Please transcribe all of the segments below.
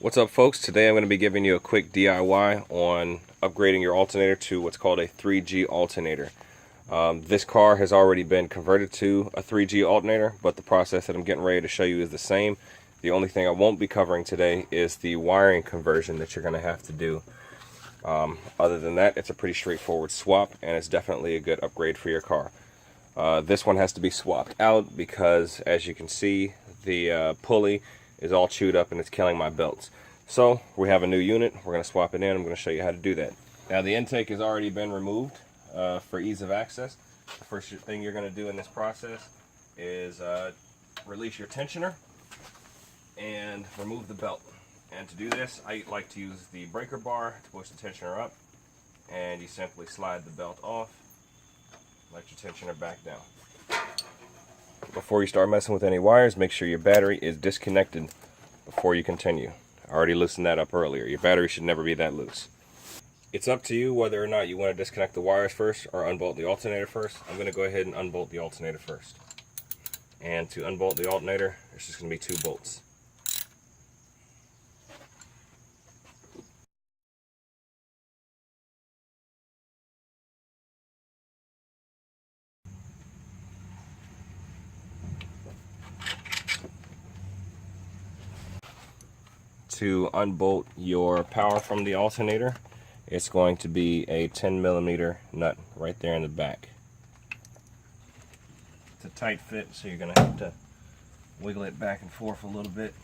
What's up, folks? Today I'm going to be giving you a quick DIY on upgrading your alternator to what's called a 3G alternator. This car has already been converted to a 3G alternator, but the process that I'm getting ready to show you is the same. The only thing I won't be covering today is the wiring conversion that you're going to have to do. Other than that, it's a pretty straightforward swap, and it's definitely a good upgrade for your car. This one has to be swapped out because, as you can see, the pulley is all chewed up and it's killing my belts. So we have a new unit. We're going to swap it in. I'm going to show you how to do that. Now the intake has already been removed for ease of access. The first thing you're going to do in this process is release your tensioner and remove the belt. And to do this, I like to use the breaker bar to push the tensioner up, and you simply slide the belt off, let your tensioner back down. Before you start messing with any wires, make sure your battery is disconnected before you continue. I already loosened that up earlier. Your battery should never be that loose. It's up to you whether or not you want to disconnect the wires first or unbolt the alternator first. I'm going to go ahead and unbolt the alternator first. And to unbolt the alternator, there's just going to be 2 bolts. To unbolt your power from the alternator, it's going to be a 10mm nut right there in the back. It's a tight fit, so you're going to have to wiggle it back and forth a little bit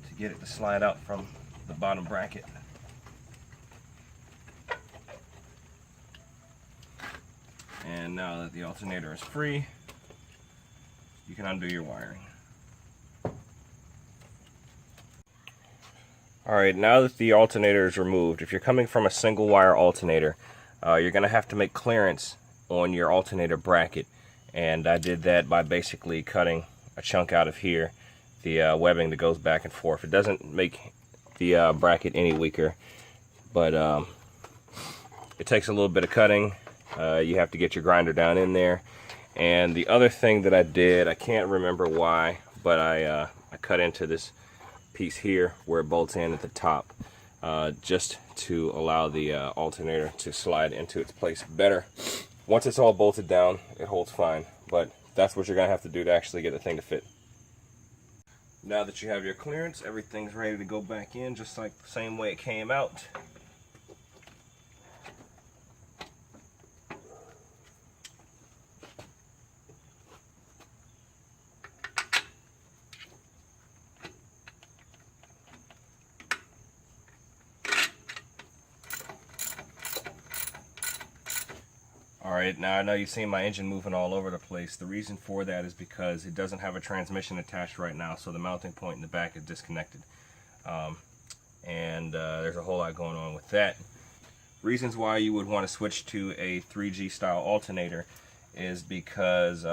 to get it to slide out from the bottom bracket. And now that the alternator is free, you can undo your wiring. Alright, now that the alternator is removed, if you're coming from a single wire alternator, you're going to have to make clearance on your alternator bracket. And I did that by basically cutting a chunk out of here, the webbing that goes back and forth. It doesn't make the bracket any weaker, but it takes a little bit of cutting. You have to get your grinder down in there. And the other thing that I did, I can't remember why, but I cut into this piece here where it bolts in at the top, just to allow the alternator to slide into its place better. Once it's all bolted down, it holds fine, but that's what you're gonna have to do to actually get the thing to fit. Now that you have your clearance, everything's ready to go back in just like the same way it came out. Alright, now I know you've seen my engine moving all over the place. The reason for that is because it doesn't have a transmission attached right now, so the mounting point in the back is disconnected. There's a whole lot going on with that. Reasons why you would want to switch to a 3G style alternator is because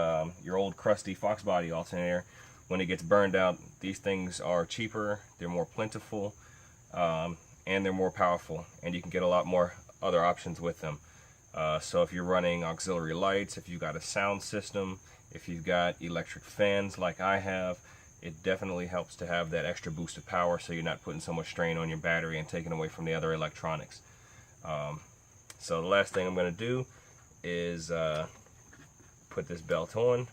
your old crusty Foxbody alternator, when it gets burned out, these things are cheaper, they're more plentiful, and they're more powerful, and you can get a lot more other options with them. So if you're running auxiliary lights, if you've got a sound system, if you've got electric fans like I have, it definitely helps to have that extra boost of power so you're not putting so much strain on your battery and taking away from the other electronics. So the last thing I'm going to do is put this belt on,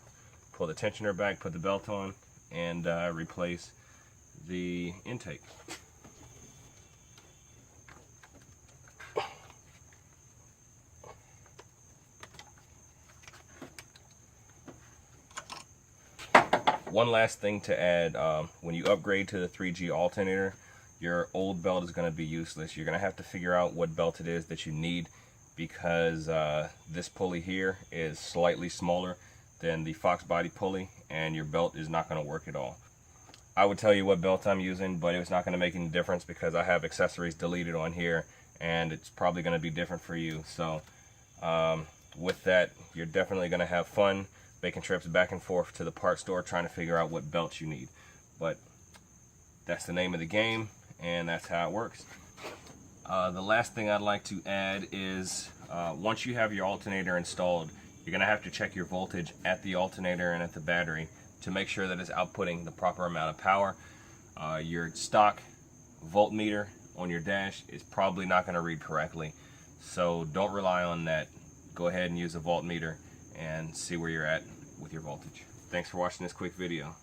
pull the tensioner back, put the belt on, and replace the intake. One last thing to add, when you upgrade to the 3G alternator, your old belt is going to be useless. You're going to have to figure out what belt it is that you need, because this pulley here is slightly smaller than the Foxbody pulley, and your belt is not going to work at all. I would tell you what belt I'm using, but it's not going to make any difference because I have accessories deleted on here, and it's probably going to be different for you. So with that, you're definitely going to have fun making trips back and forth to the part store trying to figure out what belts you need. But that's the name of the game, and that's how it works. The last thing I'd like to add is once you have your alternator installed, you're going to have to check your voltage at the alternator and at the battery to make sure that it's outputting the proper amount of power. Your stock voltmeter on your dash is probably not going to read correctly. So don't rely on that. Go ahead and use a voltmeter and see where you're at with your voltage. Thanks for watching this quick video.